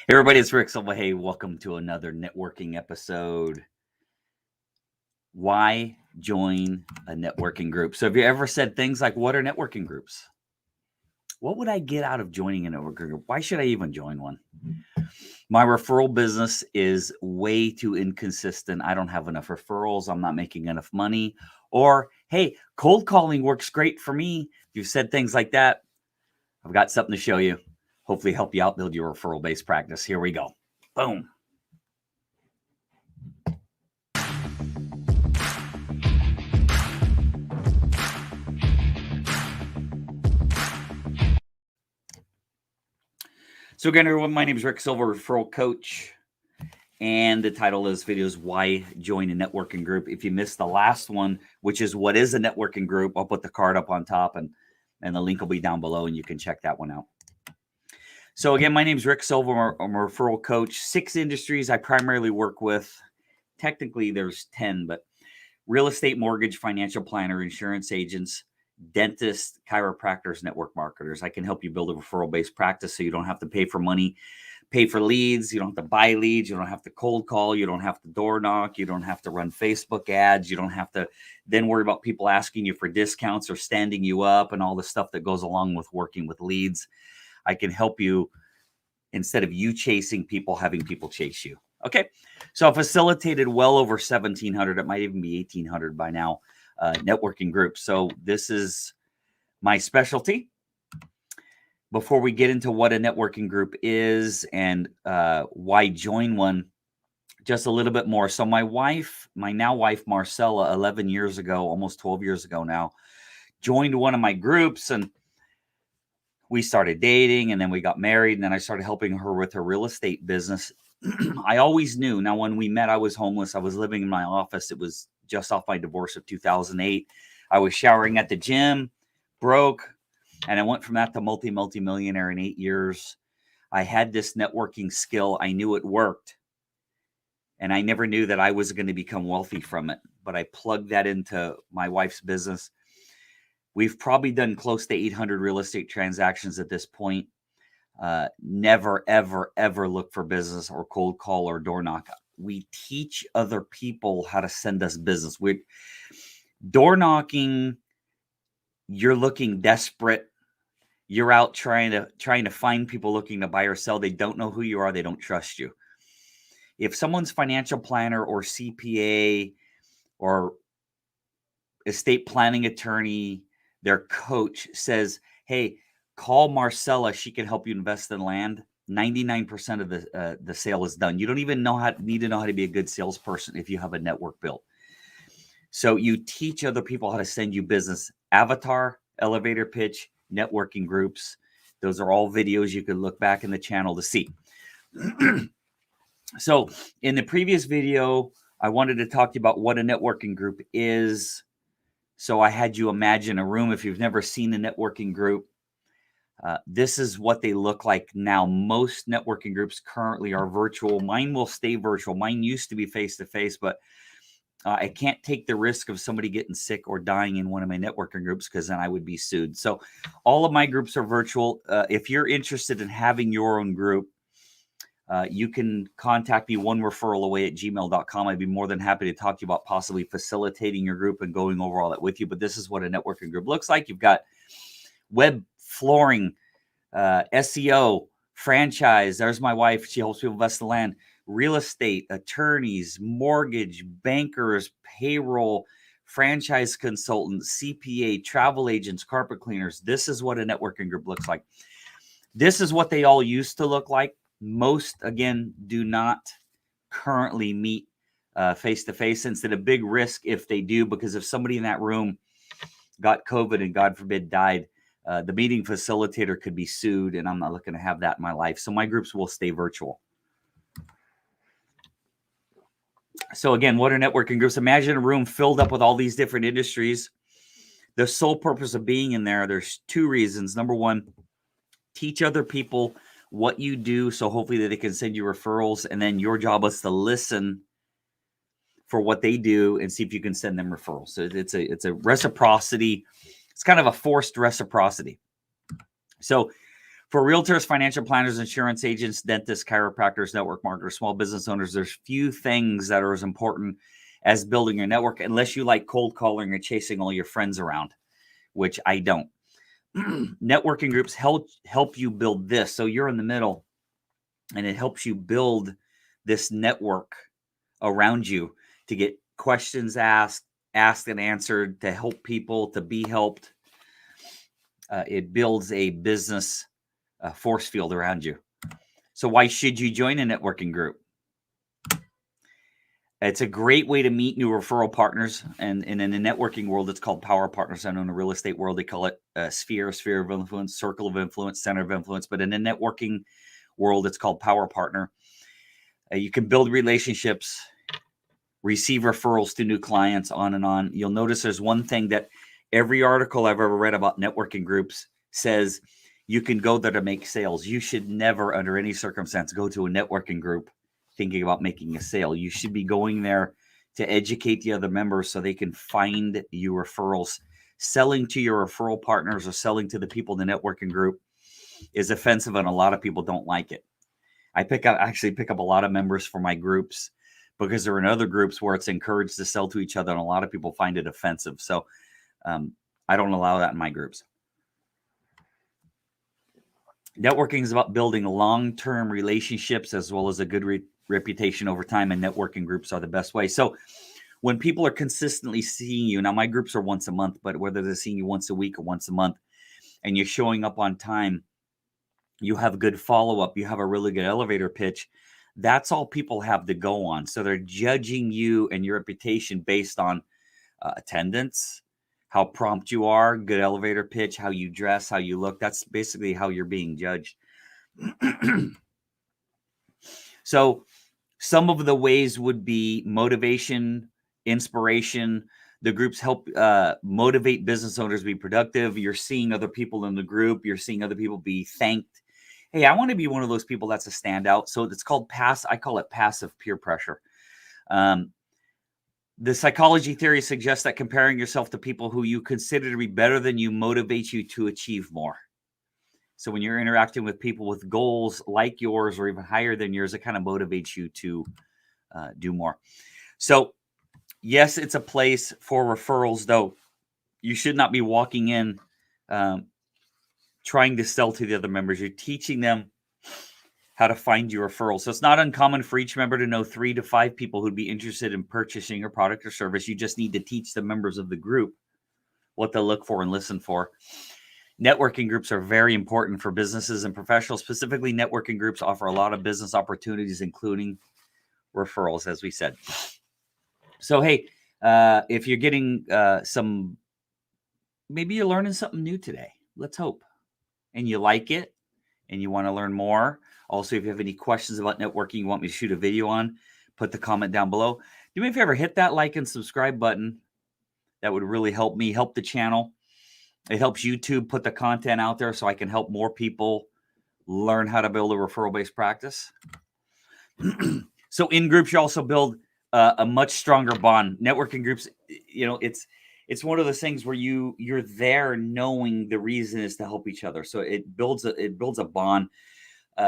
Hey everybody, it's Rick Silva. Hey, welcome to another networking episode. Why join a networking group? So have you ever said things like, what are networking groups? What would I get out of joining a networking group? Why should I even join one? My referral business is way too inconsistent. I don't have enough referrals. I'm not making enough money. Or, hey, cold calling works great for me. If you've said things like that, I've got something to show you. Hopefully help you out, build your referral-based practice. Here we go. Boom. So again, everyone, my name is Rick Silva, referral coach. And the title of this video is Why Join a Networking Group. If you missed the last one, which is what is a networking group, I'll put the card up on top and the link will be down below and you can check that one out. So again, my name is Rick Silva. I'm a referral coach. 6 industries I primarily work with. Technically, there's 10, but real estate, mortgage, financial planner, insurance agents, dentists, chiropractors, network marketers. I can help you build a referral-based practice so you don't have to pay for money, pay for leads. You don't have to buy leads. You don't have to cold call. You don't have to door knock. You don't have to run Facebook ads. You don't have to then worry about people asking you for discounts or standing you up and all the stuff that goes along with working with leads. I can help you instead of you chasing people, having people chase you. Okay, so I facilitated well over 1,700. It might even be 1,800 by now, networking groups. So this is my specialty. Before we get into what a networking group is and why join one, just a little bit more. So my now wife, Marcella, 11 years ago, almost 12 years ago now, joined one of my groups and we started dating and then we got married and then I started helping her with her real estate business. I always knew. Now, when we met, I was homeless. I was living in my office. It was just off my divorce of 2008. I was showering at the gym, broke, and I went from that to multi-millionaire in 8 years. I had this networking skill. I knew it worked. And I never knew that I was going to become wealthy from it. But I plugged that into my wife's business. We've probably done close to 800 real estate transactions at this point. Never, ever, ever look for business or cold call or door knock. We teach other people how to send us business. We're door knocking. You're looking desperate. You're out trying to find people looking to buy or sell. They don't know who you are. They don't trust you. If someone's financial planner or CPA or estate planning attorney, their coach says, hey, call Marcella. She can help you invest in land. 99% of the sale is done. You don't even need to know how to be a good salesperson if you have a network built. So you teach other people how to send you business. Avatar, elevator pitch, networking groups. Those are all videos you can look back in the channel to see. So in the previous video, I wanted to talk to you about what a networking group is. So I had you imagine a room. If you've never seen a networking group, this is what they look like now. Most networking groups currently are virtual. Mine will stay virtual. Mine used to be face-to-face, but I can't take the risk of somebody getting sick or dying in one of my networking groups because then I would be sued. So all of my groups are virtual. If you're interested in having your own group, you can contact me onereferralaway@gmail.com. I'd be more than happy to talk to you about possibly facilitating your group and going over all that with you. But this is what a networking group looks like. You've got web flooring, SEO, franchise. There's my wife. She helps people invest in land. Real estate, attorneys, mortgage, bankers, payroll, franchise consultants, CPA, travel agents, carpet cleaners. This is what a networking group looks like. This is what they all used to look like. Most, again, do not currently meet face-to-face, since it's a big risk if they do, because if somebody in that room got COVID and God forbid died, the meeting facilitator could be sued, and I'm not looking to have that in my life. So my groups will stay virtual. So again, what are networking groups? Imagine a room filled up with all these different industries. The sole purpose of being in there's 2 reasons. Number one, teach other people what you do, so hopefully that they can send you referrals, and then your job is to listen for what they do and see if you can send them referrals. So it's a reciprocity. It's kind of a forced reciprocity. So For realtors, financial planners, insurance agents, dentists, chiropractors, network marketers, small business owners, there's few things that are as important as building your network, unless you like cold calling or chasing all your friends around, which I don't. Networking groups help you build this. So you're in the middle, and it helps you build this network around you to get questions asked and answered, to help people, to be helped. It builds a business force field around you. So why should you join a networking group? It's a great way to meet new referral partners. And in the networking world, it's called power partners. I know in the real estate world, they call it sphere of influence, circle of influence, center of influence. But in the networking world, it's called power partner. You can build relationships, receive referrals to new clients, on and on. You'll notice there's one thing that every article I've ever read about networking groups says: you can go there to make sales. You should never, under any circumstance, go to a networking group thinking about making a sale. You should be going there to educate the other members so they can find you referrals. Selling to your referral partners or selling to the people in the networking group is offensive, and a lot of people don't like it. I actually pick up a lot of members for my groups because they're in other groups where it's encouraged to sell to each other, and a lot of people find it offensive. So I don't allow that in my groups. Networking is about building long-term relationships as well as a good reputation over time, and networking groups are the best way. So when people are consistently seeing you, now my groups are once a month, but whether they're seeing you once a week or once a month, and you're showing up on time, you have good follow-up, you have a really good elevator pitch, that's all people have to go on. So they're judging you and your reputation based on attendance, how prompt you are, good elevator pitch, how you dress, how you look. That's basically how you're being judged. So some of the ways would be motivation, inspiration. The groups help motivate business owners to be productive. You're seeing other people in the group. You're seeing other people be thanked. Hey, I want to be one of those people that's a standout. So it's called I call it passive peer pressure. The psychology theory suggests that comparing yourself to people who you consider to be better than you motivates you to achieve more. So when you're interacting with people with goals like yours or even higher than yours, it kind of motivates you to do more. So yes, it's a place for referrals, though you should not be walking in trying to sell to the other members. You're teaching them how to find your referrals. So it's not uncommon for each member to know 3 to 5 people who'd be interested in purchasing your product or service. You just need to teach the members of the group what to look for and listen for. Networking groups are very important for businesses and professionals. Specifically, networking groups offer a lot of business opportunities, including referrals, as we said. So, hey, if you're getting maybe you're learning something new today. Let's hope. And you like it and you want to learn more. Also, if you have any questions about networking you want me to shoot a video on, put the comment down below. Do me a favor, hit that like and subscribe button. That would really help me, help the channel. It helps YouTube put the content out there so I can help more people learn how to build a referral-based practice. So in groups, you also build a much stronger bond. Networking groups, it's one of those things where you're there knowing the reason is to help each other. So it builds a bond.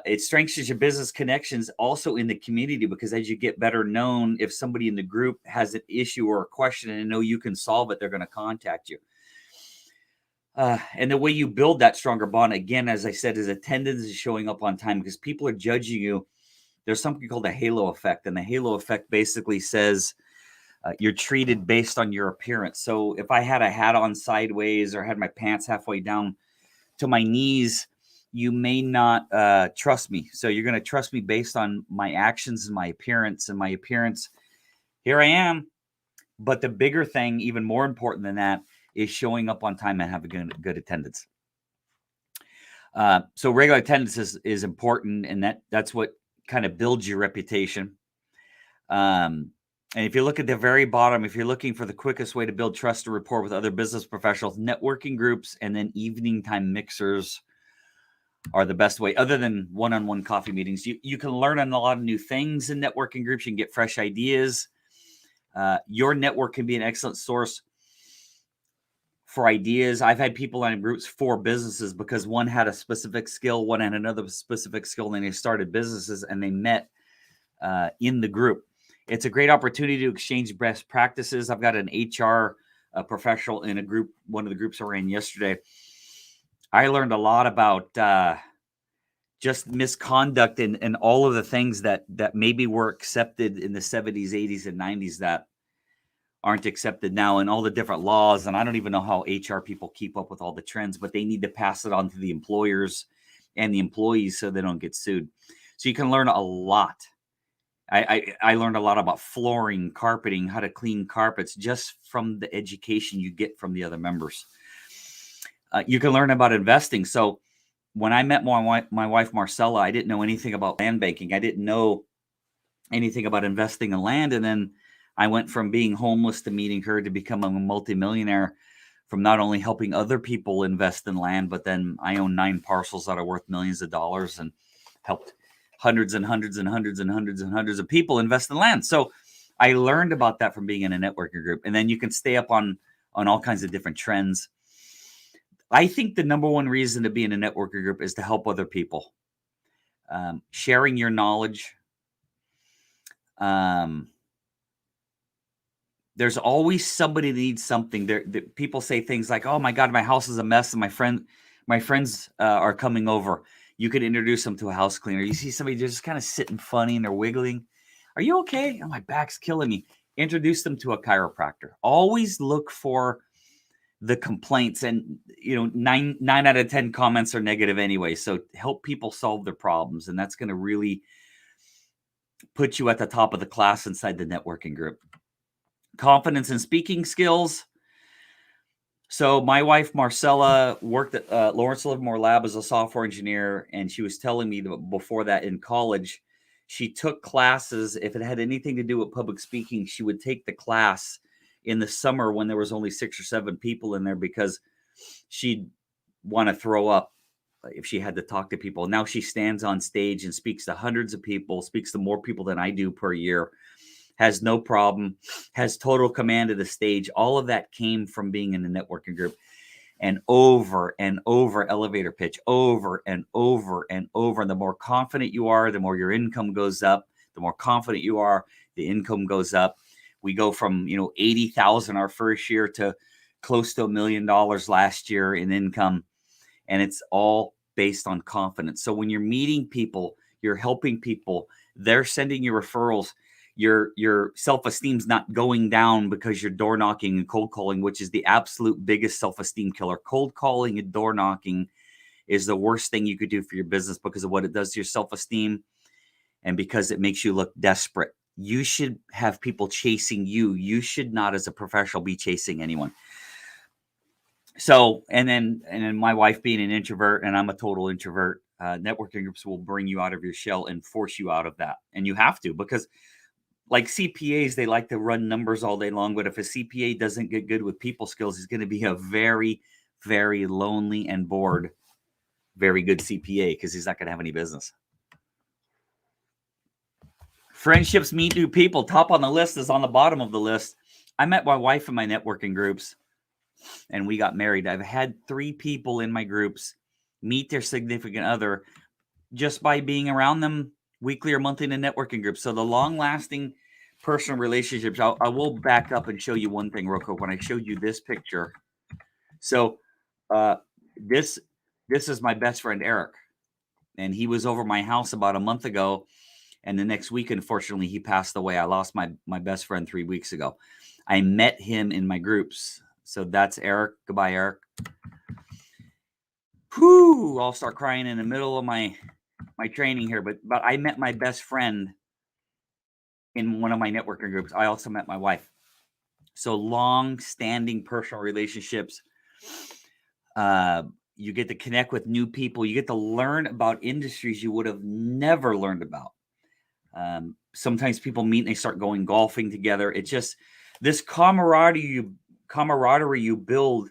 It strengthens your business connections also in the community, because as you get better known, if somebody in the group has an issue or a question and know you can solve it, they're going to contact you. And the way you build that stronger bond, again, as I said, is attendance, is showing up on time, because people are judging you. There's something called the halo effect. And the halo effect basically says you're treated based on your appearance. So if I had a hat on sideways or had my pants halfway down to my knees, you may not trust me. So you're going to trust me based on my actions and my appearance. And my appearance, here I am. But the bigger thing, even more important than that, is showing up on time and having good attendance. So regular attendance is important, and that's what kind of builds your reputation. And if you look at the very bottom, if you're looking for the quickest way to build trust or rapport with other business professionals, networking groups and then evening time mixers are the best way. Other than one-on-one coffee meetings, you can learn a lot of new things in networking groups. You can get fresh ideas. Your network can be an excellent source for ideas. I've had people in groups for businesses because one had a specific skill, one had another specific skill, and they started businesses and they met in the group. It's a great opportunity to exchange best practices. I've got an HR professional in a group, one of the groups I ran yesterday. I learned a lot about just misconduct and all of the things that maybe were accepted in the 70s, 80s, and 90s that aren't accepted now, and all the different laws. And I don't even know how HR people keep up with all the trends, but they need to pass it on to the employers and the employees so they don't get sued. So you can learn a lot. I learned a lot about flooring, carpeting, how to clean carpets, just from the education you get from the other members. You can learn about investing. So when I met my wife, Marcella, I didn't know anything about land banking. I didn't know anything about investing in land. And then I went from being homeless to meeting her to become a multimillionaire from not only helping other people invest in land, but then I own 9 parcels that are worth millions of dollars and helped hundreds and hundreds and hundreds and hundreds and hundreds of people invest in land. So I learned about that from being in a networking group. And then you can stay up on all kinds of different trends. I think the number one reason to be in a networking group is to help other people. Sharing your knowledge. There's always somebody that needs something. People say things like, "Oh my God, my house is a mess, and my friends are coming over." You could introduce them to a house cleaner. You see somebody just kind of sitting funny and they're wiggling. Are you okay? Oh, my back's killing me. Introduce them to a chiropractor. Always look for the complaints, and 9 out of 10 comments are negative anyway. So help people solve their problems, and that's going to really put you at the top of the class inside the networking group. Confidence and speaking skills. So my wife, Marcella, worked at Lawrence Livermore Lab as a software engineer, and she was telling me that before that in college, she took classes. If it had anything to do with public speaking, she would take the class in the summer when there was only 6 or 7 people in there because she'd want to throw up if she had to talk to people. Now she stands on stage and speaks to hundreds of people, speaks to more people than I do per year. Has no problem, has total command of the stage. All of that came from being in a networking group. And over and over, elevator pitch, over and over and over. And the more confident you are, the more your income goes up. The more confident you are, the income goes up. We go from 80,000 our first year to close to $1 million last year in income. And it's all based on confidence. So when you're meeting people, you're helping people, they're sending you referrals. Your self-esteem's not going down because you're door knocking and cold calling, which is the absolute biggest self-esteem killer. Cold calling and door knocking is the worst thing you could do for your business because of what it does to your self-esteem and because it makes you look desperate. You should have people chasing you. You should not, as a professional, be chasing anyone. So, and then my wife being an introvert and I'm a total introvert, networking groups will bring you out of your shell and force you out of that. And you have to, because like CPAs, they like to run numbers all day long. But if a CPA doesn't get good with people skills, he's going to be a very, very lonely and bored, very good CPA because he's not going to have any business. Friendships, meet new people. Top on the list is on the bottom of the list. I met my wife in my networking groups and we got married. I've had 3 people in my groups meet their significant other just by being around them weekly or monthly in a networking group. So the long-lasting personal relationships, I will back up and show you one thing real quick. When I showed you this picture, so this is my best friend Eric, and he was over my house about a month ago, and the next week, unfortunately, he passed away. I lost my best friend 3 weeks ago. I met him in my groups. So that's Eric. Goodbye, Eric. Whew, I'll start crying in the middle of my training here, but I met my best friend in one of my networking groups. I also met my wife. So long-standing personal relationships. You get to connect with new people. You get to learn about industries you would have never learned about. Sometimes people meet and they start going golfing together. It's just this camaraderie you build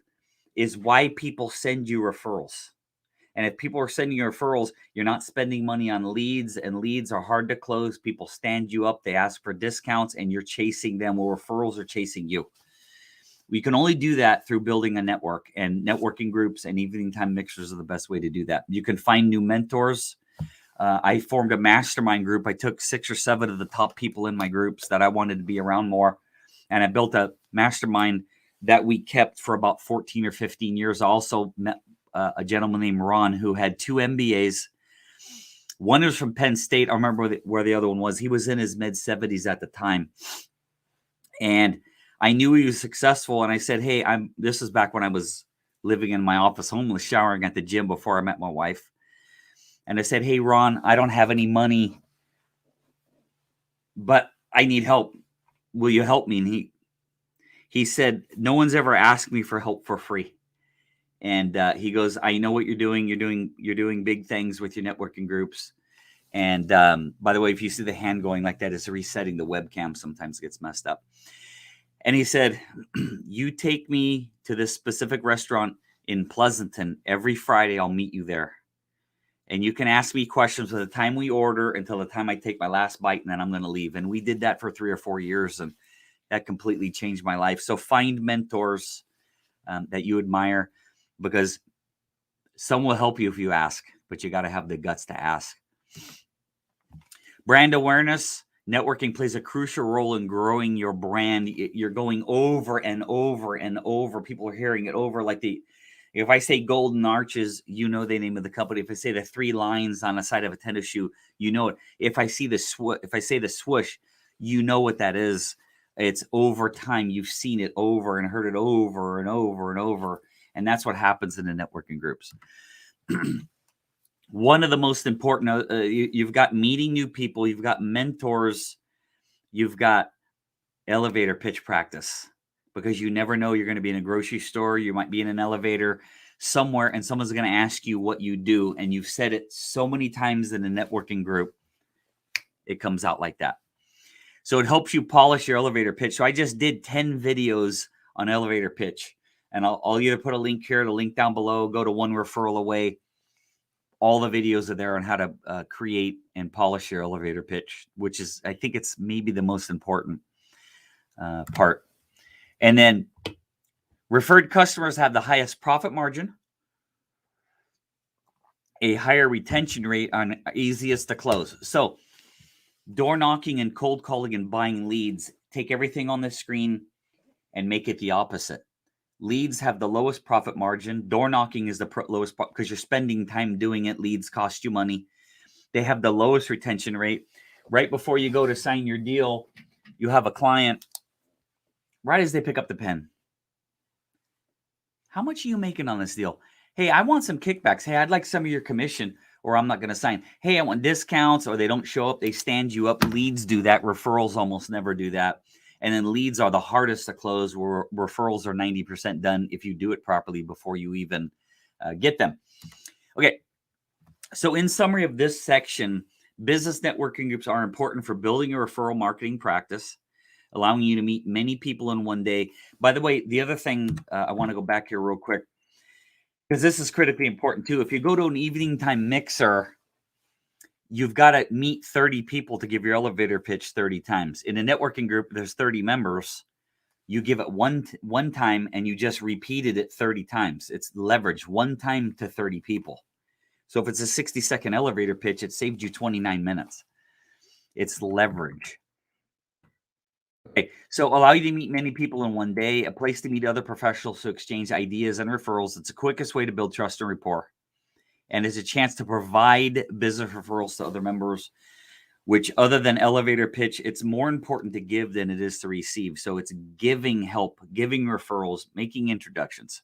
is why people send you referrals. And if people are sending you referrals, you're not spending money on leads, and leads are hard to close. People stand you up. They ask for discounts, and you're chasing them, while referrals are chasing you. We can only do that through building a network, and networking groups and evening time mixers are the best way to do that. You can find new mentors. I formed a mastermind group. I took 6 or 7 of the top people in my groups that I wanted to be around more, and I built a mastermind that we kept for about 14 or 15 years. I also met a gentleman named Ron who had 2 MBAs. One was from Penn State. I remember where the other one was. He was in his mid-70s at the time. And I knew he was successful. And I said, hey, this is back when I was living in my office, homeless, showering at the gym before I met my wife. And I said, hey, Ron, I don't have any money, but I need help. Will you help me? And he said, no one's ever asked me for help for free. And he goes, I know what you're doing. You're doing big things with your networking groups. And by the way, if you see the hand going like that, it's resetting the webcam. Sometimes it gets messed up. And he said, you take me to this specific restaurant in Pleasanton every Friday. I'll meet you there. And you can ask me questions from the time we order until the time I take my last bite, and then I'm going to leave. And we did that for 3 or 4 years, and that completely changed my life. So find mentors that you admire, because some will help you if you ask, but you got to have the guts to ask. Brand awareness. Networking plays a crucial role in growing your brand. You're going over and over and over. People are hearing it over. If I say Golden Arches, you know the name of the company. If I say the 3 lines on the side of a tennis shoe, you know it. If I say the swoosh, you know what that is. It's over time. You've seen it over and heard it over and over and over. And that's what happens in the networking groups. One of the most important, you've got meeting new people, you've got mentors, you've got elevator pitch practice, because you never know. You're going to be in a grocery store, you might be in an elevator somewhere, and someone's going to ask you what you do, and you've said it so many times in a networking group, it comes out like that. So it helps you polish your elevator pitch. So I just did 10 videos on elevator pitch, and I'll either put a link here, the link down below, go to One Referral Away. All the videos are there on how to create and polish your elevator pitch, which is, I think it's maybe the most important part. And then referred customers have the highest profit margin, a higher retention rate, on easiest to close. So door knocking and cold calling and buying leads, take everything on the screen and make it the opposite. Leads have the lowest profit margin. Door knocking is the lowest because you're spending time doing it. Leads cost you money. They have the lowest retention rate. Right before you go to sign your deal, you have a client, right as they pick up the pen, how much are you making on this deal? Hey, I want some kickbacks. Hey, I'd like some of your commission, or I'm not going to sign. Hey, I want discounts, or they don't show up. They stand you up. Leads do that. Referrals almost never do that. And then leads are the hardest to close, where referrals are 90% done if you do it properly before you even get them. Okay. So in summary of this section, business networking groups are important for building a referral marketing practice, allowing you to meet many people in one day. By the way, the other thing, I want to go back here real quick, because this is critically important too. If you go to an evening time mixer, you've got to meet 30 people to give your elevator pitch 30 times. In a networking group, there's 30 members. You give it one time and you just repeated it 30 times. It's leverage, one time to 30 people. So if it's a 60-second elevator pitch, it saved you 29 minutes. It's leverage. Okay, so allow you to meet many people in one day, a place to meet other professionals to exchange ideas and referrals. It's the quickest way to build trust and rapport. And it's a chance to provide business referrals to other members, which, other than elevator pitch, it's more important to give than it is to receive. So it's giving help, giving referrals, making introductions.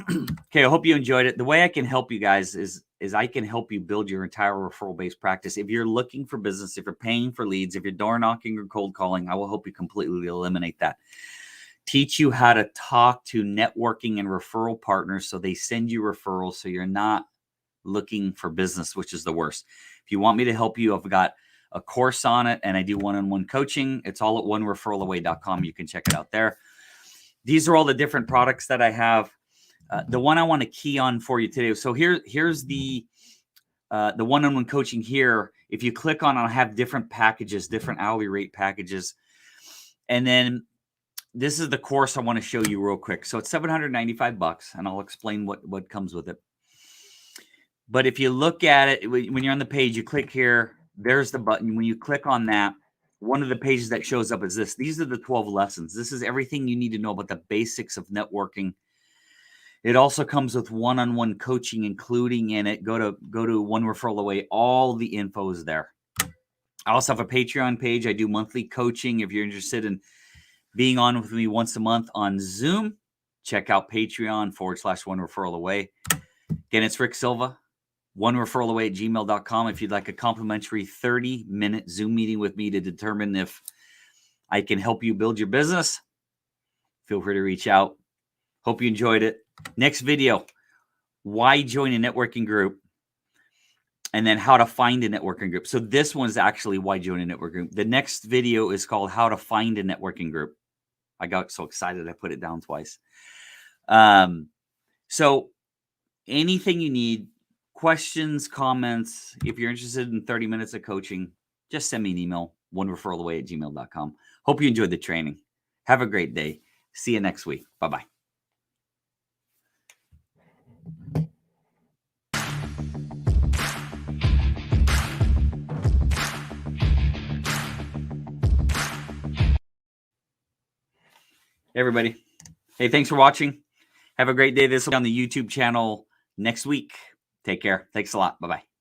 Okay, I hope you enjoyed it. The way I can help you guys is I can help you build your entire referral-based practice. If you're looking for business, if you're paying for leads, if you're door knocking or cold calling, I will help you completely eliminate that. Teach you how to talk to networking and referral partners so they send you referrals, so you're not looking for business, which is the worst. If you want me to help you, I've got a course on it, and I do one-on-one coaching. It's all at onereferralaway.com. You can check it out there. These are all the different products that I have. The one I want to key on for you today. So here's the one-on-one coaching here. If you click on, I'll have different packages, different hourly rate packages. And then this is the course I want to show you real quick. So it's $795, and I'll explain what comes with it. But if you look at it, when you're on the page, you click here, there's the button. When you click on that, one of the pages that shows up is this. These are the 12 lessons. This is everything you need to know about the basics of networking. It also comes with one-on-one coaching, including in it. Go to One Referral Away. All the info is there. I also have a Patreon page. I do monthly coaching. If you're interested in being on with me once a month on Zoom, check out Patreon/One Referral Away. Again, it's Rick Silva, onereferralaway@gmail.com. If you'd like a complimentary 30-minute Zoom meeting with me to determine if I can help you build your business, feel free to reach out. Hope you enjoyed it. Next video, why join a networking group, and then how to find a networking group. So this one's actually why join a networking group. The next video is called how to find a networking group. I got so excited I put it down twice. So anything you need, questions, comments, if you're interested in 30 minutes of coaching, just send me an email, onereferralaway@gmail.com. Hope you enjoyed the training. Have a great day. See you next week. Bye-bye. Hey, everybody. Hey, thanks for watching. Have a great day. This will be on the YouTube channel next week. Take care. Thanks a lot. Bye-bye.